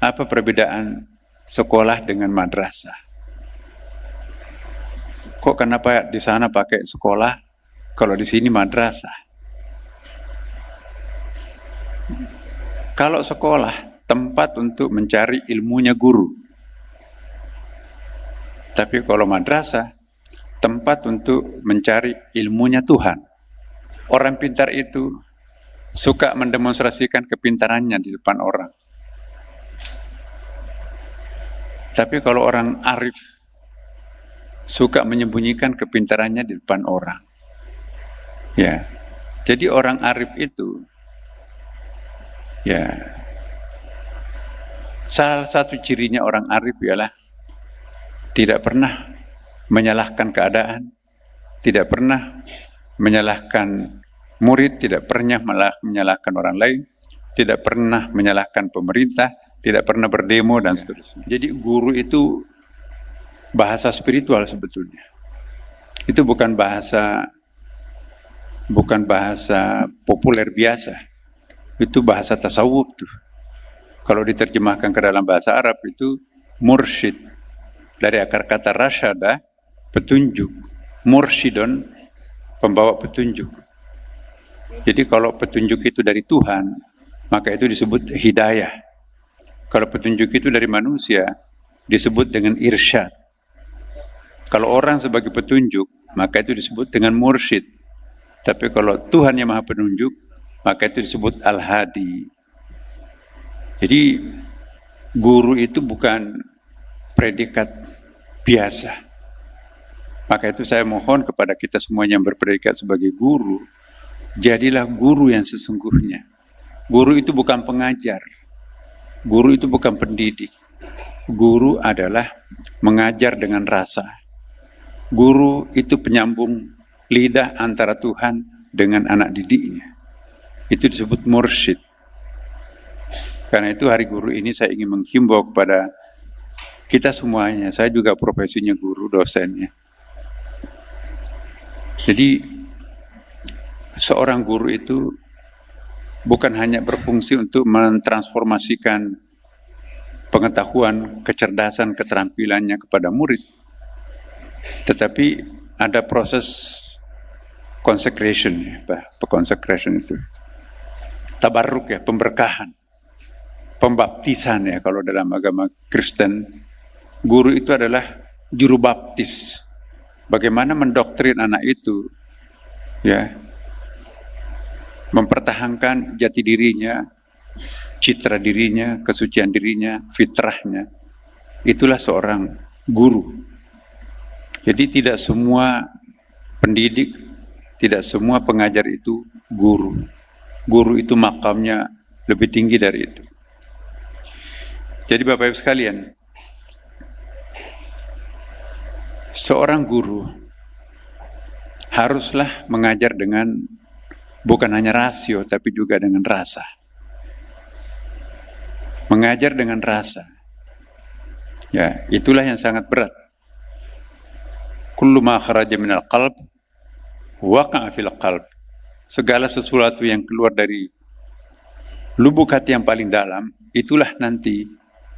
Apa perbedaan sekolah dengan madrasah? Kok kenapa di sana pakai sekolah, kalau di sini madrasah? Kalau sekolah, tempat untuk mencari ilmunya guru. Tapi kalau madrasah, tempat untuk mencari ilmunya Tuhan. Orang pintar itu suka mendemonstrasikan kepintarannya di depan orang. Tapi kalau orang arif, suka menyembunyikan kepintarannya di depan orang. Ya, jadi orang arif itu, ya, salah satu cirinya orang arif ialah tidak pernah menyalahkan keadaan, tidak pernah menyalahkan murid, tidak pernah menyalahkan orang lain, tidak pernah menyalahkan pemerintah, tidak pernah berdemo dan seterusnya. Jadi guru itu bahasa spiritual sebetulnya. Itu bukan bahasa populer biasa. Itu bahasa tasawuf tuh. Kalau diterjemahkan ke dalam bahasa Arab itu mursyid. Dari akar kata rasyada, petunjuk. Mursyidon, pembawa petunjuk. Jadi kalau petunjuk itu dari Tuhan, maka itu disebut hidayah. Kalau petunjuk itu dari manusia, disebut dengan irsyad. Kalau orang sebagai petunjuk, maka itu disebut dengan mursyid. Tapi kalau Tuhan yang maha penunjuk, maka itu disebut al-hadi. Jadi guru itu bukan predikat biasa. Maka itu saya mohon kepada kita semuanya yang berpredikat sebagai guru, jadilah guru yang sesungguhnya. Guru itu bukan pengajar. Guru itu bukan pendidik. Guru adalah mengajar dengan rasa. Guru itu penyambung lidah antara Tuhan dengan anak didiknya. Itu disebut mursyid. Karena itu hari guru ini saya ingin menghimbau kepada kita semuanya. Saya juga profesinya guru, dosennya. Jadi seorang guru itu bukan hanya berfungsi untuk mentransformasikan pengetahuan, kecerdasan, keterampilannya kepada murid, tetapi ada proses consecration, consecration itu tabarruk ya, pemberkahan, pembaptisan ya kalau dalam agama Kristen. Guru itu adalah juru baptis. Bagaimana mendoktrin anak itu ya, mempertahankan jati dirinya, citra dirinya, kesucian dirinya, fitrahnya. Itulah seorang guru. Jadi tidak semua pendidik, tidak semua pengajar itu guru. Guru itu makamnya lebih tinggi dari itu. Jadi Bapak Ibu sekalian, seorang guru haruslah mengajar dengan bukan hanya rasio, tapi juga dengan rasa. Mengajar dengan rasa. Ya, itulah yang sangat berat. Kullu ma kharaja minal qalb, waqa'a fil qalb. Segala sesuatu yang keluar dari lubuk hati yang paling dalam, itulah nanti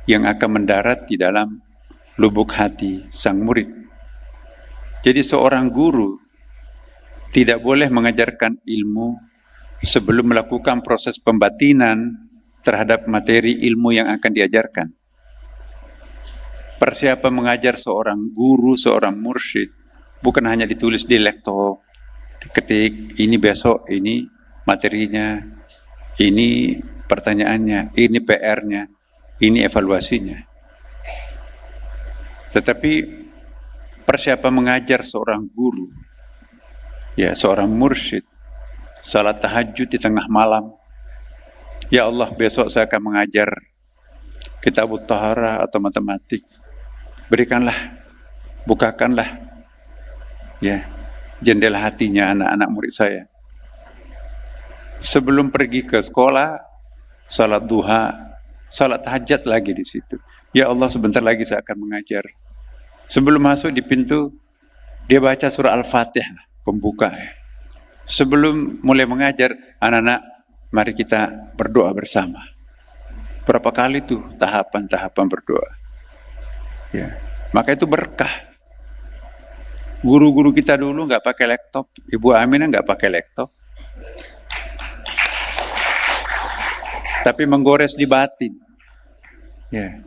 yang akan mendarat di dalam lubuk hati sang murid. Jadi seorang guru tidak boleh mengajarkan ilmu sebelum melakukan proses pembatinan terhadap materi ilmu yang akan diajarkan. Persiapan mengajar seorang guru, seorang mursyid, bukan hanya ditulis di laptop, diketik, ini besok, ini materinya, ini pertanyaannya, ini PR-nya, ini evaluasinya. Tetapi persiapan mengajar seorang guru, ya seorang mursyid, salat tahajud di tengah malam. Ya Allah, besok saya akan mengajar kitabut tahara atau matematik. Berikanlah, bukakanlah ya jendela hatinya anak-anak murid saya. Sebelum pergi ke sekolah, salat duha, salat tahajud lagi di situ. Ya Allah, sebentar lagi saya akan mengajar. Sebelum masuk di pintu, dia baca surah Al-Fatihah, pembuka. Sebelum mulai mengajar, anak-anak, mari kita berdoa bersama. Berapa kali tuh tahapan-tahapan berdoa. Ya, maka itu berkah. Guru-guru kita dulu nggak pakai laptop, Ibu Aminah nggak pakai laptop, tapi menggores di batin. Ya.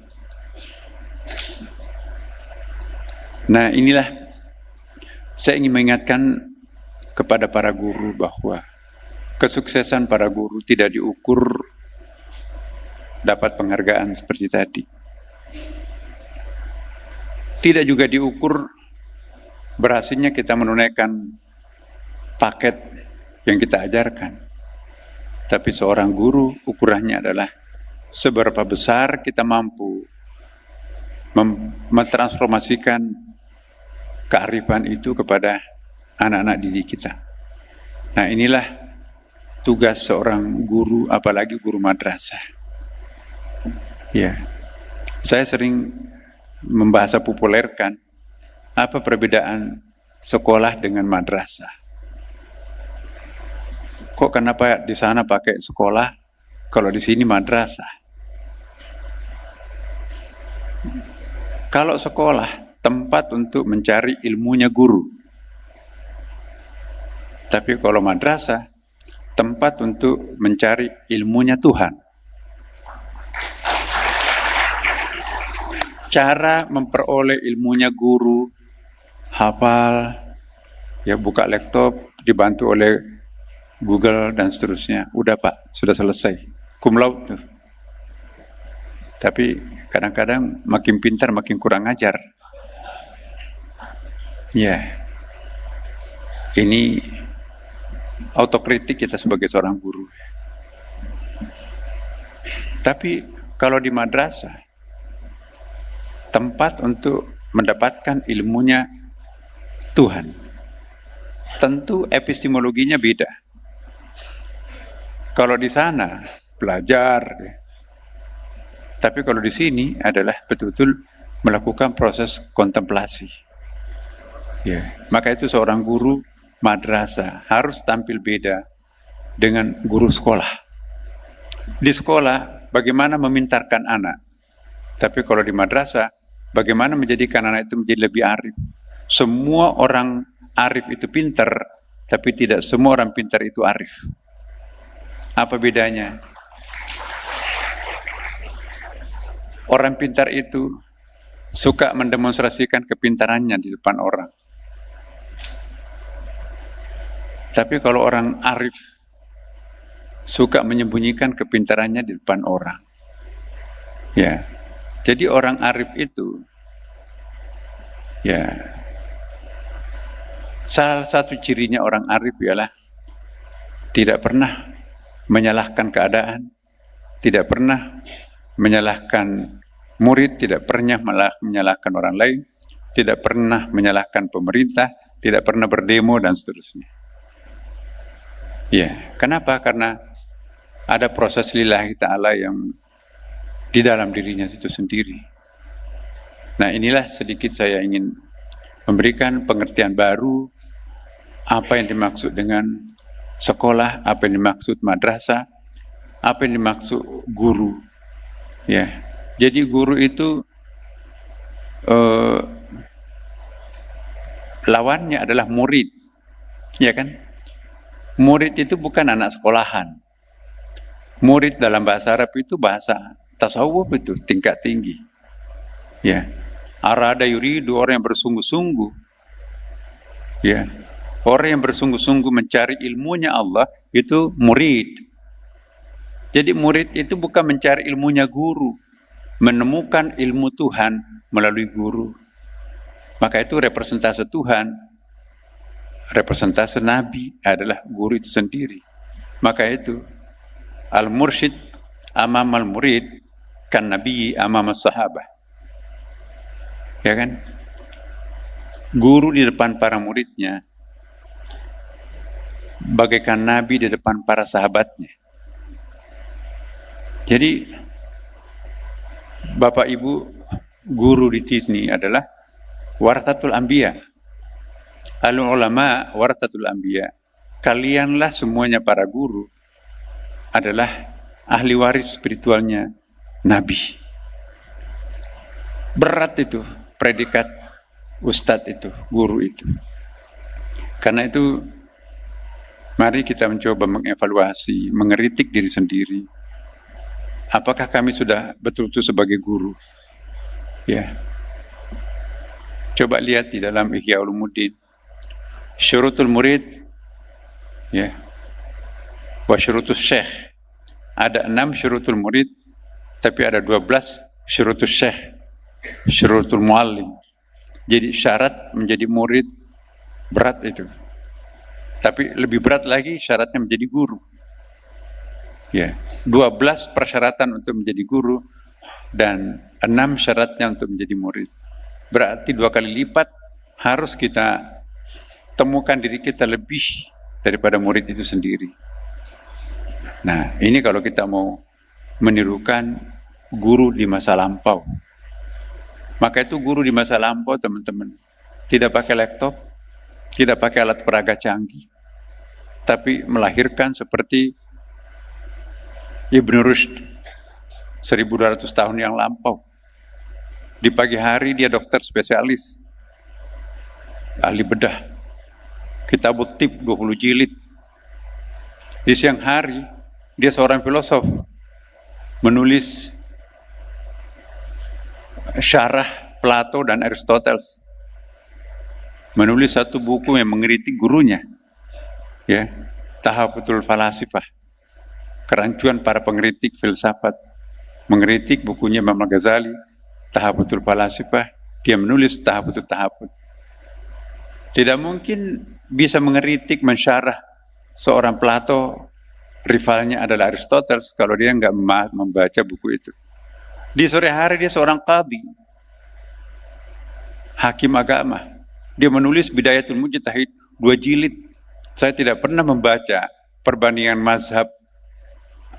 Nah, inilah saya ingin mengingatkan kepada para guru bahwa kesuksesan para guru tidak diukur dapat penghargaan seperti tadi. Tidak juga diukur berhasilnya kita menunaikan paket yang kita ajarkan. Tapi seorang guru ukurannya adalah seberapa besar kita mampu mentransformasikan kearifan itu kepada anak-anak didik kita. Nah, inilah tugas seorang guru, apalagi guru madrasah. Ya, saya sering membahasa populerkan apa perbedaan sekolah dengan madrasah. Kok kenapa di sana pakai sekolah, kalau di sini madrasah? Kalau sekolah, tempat untuk mencari ilmunya guru. Tapi kalau madrasah, tempat untuk mencari ilmunya Tuhan. Cara memperoleh ilmunya guru, hafal, ya buka laptop, dibantu oleh Google dan seterusnya. Udah Pak, sudah selesai. Cum laude tuh. Tapi kadang-kadang makin pintar makin kurang ajar. Ya, ini autokritik kita sebagai seorang guru. Tapi kalau di madrasah, tempat untuk mendapatkan ilmunya Tuhan. Tentu epistemologinya beda. Kalau di sana belajar, tapi kalau di sini adalah betul-betul melakukan proses kontemplasi. Ya, maka itu seorang guru madrasah harus tampil beda dengan guru sekolah. Di sekolah bagaimana memintarkan anak, tapi kalau di madrasah bagaimana menjadikan anak itu menjadi lebih arif. Semua orang arif itu pintar, tapi tidak semua orang pintar itu arif. Apa bedanya? Orang pintar itu suka mendemonstrasikan kepintarannya di depan orang. Tapi kalau orang arif suka menyembunyikan kepintarannya di depan orang. Ya. Jadi orang arif itu ya, salah satu cirinya orang arif ialah tidak pernah menyalahkan keadaan, tidak pernah menyalahkan murid, tidak pernah menyalahkan orang lain, tidak pernah menyalahkan pemerintah, tidak pernah berdemo dan seterusnya. Ya, kenapa? Karena ada proses lillahi ta'ala yang di dalam dirinya itu sendiri. Nah, inilah sedikit saya ingin memberikan pengertian baru apa yang dimaksud dengan sekolah, apa yang dimaksud madrasah, apa yang dimaksud guru. Ya, jadi guru itu lawannya adalah murid, ya kan? Murid itu bukan anak sekolahan. Murid dalam bahasa Arab itu bahasa tasawuf itu tingkat tinggi. Ya, arada yuridu, orang yang bersungguh-sungguh. Ya, orang yang bersungguh-sungguh mencari ilmunya Allah itu murid. Jadi murid itu bukan mencari ilmunya guru, menemukan ilmu Tuhan melalui guru. Maka itu representase Tuhan, representase Nabi adalah guru itu sendiri. Maka itu al-mursyid amam al-murid kan Nabi amam as-sahabah. Ya kan? Guru di depan para muridnya bagaikan Nabi di depan para sahabatnya. Jadi Bapak Ibu guru di sini adalah warathatul anbiya. Al-ulama warathatul anbiya. Kalianlah semuanya para guru adalah ahli waris spiritualnya nabi. Berat itu predikat ustadz itu, guru itu. Karena itu mari kita mencoba mengevaluasi, mengeritik diri sendiri. Apakah kami sudah betul-betul sebagai guru? Ya. Coba lihat di dalam Ihya Ulumuddin. Syurutul murid, ya, wa syurutus syekh. Ada 6 syurutul murid, tapi ada 12 syurutus syekh, syurutul muallim. Jadi syarat menjadi murid berat itu. Tapi lebih berat lagi syaratnya menjadi guru. Ya, 12 persyaratan untuk menjadi guru dan 6 syaratnya untuk menjadi murid. Berarti 2 kali lipat harus kita temukan diri kita lebih daripada murid itu sendiri. Nah, ini kalau kita mau menirukan guru di masa lampau. Maka itu guru di masa lampau, teman-teman, tidak pakai laptop, tidak pakai alat peraga canggih, tapi melahirkan seperti Ibnu Rushd 1200 tahun yang lampau. Di pagi hari dia dokter spesialis, ahli bedah, Kitabut Tib 20 jilid. Di siang hari dia seorang filosof, menulis syarah Plato dan Aristoteles, menulis satu buku yang mengkritik gurunya, ya, Tahafutul Falasifah, kerancuan para pengkritik filsafat, mengkritik bukunya Imam Al-Ghazali, Tahafutul Falasifah, dia menulis Tahafutul Tahafut. Tidak mungkin bisa mengkritik, mensyarah seorang Plato, rivalnya adalah Aristoteles, kalau dia nggak membaca buku itu. Di sore hari dia seorang qadhi, hakim agama. Dia menulis Bidayatul Mujtahid 2 jilid. Saya tidak pernah membaca perbandingan mazhab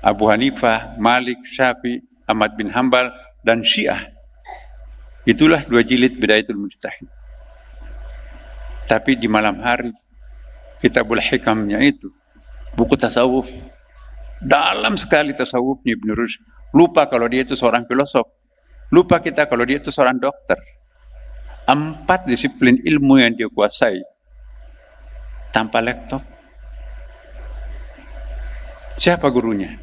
Abu Hanifah, Malik, Syafi'i, Ahmad bin Hambal, dan Syiah. Itulah 2 jilid Bidayatul Mujtahid. Tapi di malam hari, Kitabul Hikamnya itu, buku tasawuf, dalam sekali tasawufnya Ibnu Rushd. Lupa kalau dia itu seorang filosof. Lupa kita kalau dia itu seorang dokter. 4 disiplin ilmu yang dia kuasai tanpa laptop. Siapa gurunya?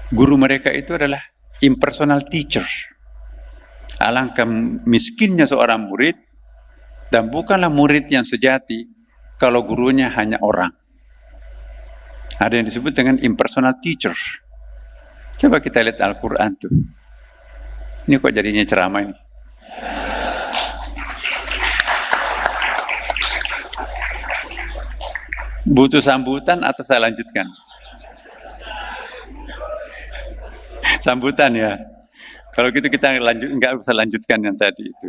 Guru mereka itu adalah impersonal teachers. Alangkah miskinnya seorang murid, dan bukanlah murid yang sejati kalau gurunya hanya orang. Ada yang disebut dengan impersonal teachers. Coba kita lihat Al-Quran tuh. Ini kok jadinya ceramah ini? Butuh sambutan atau saya lanjutkan? Sambutan ya. Kalau gitu kita nggak usah lanjutkan yang tadi itu.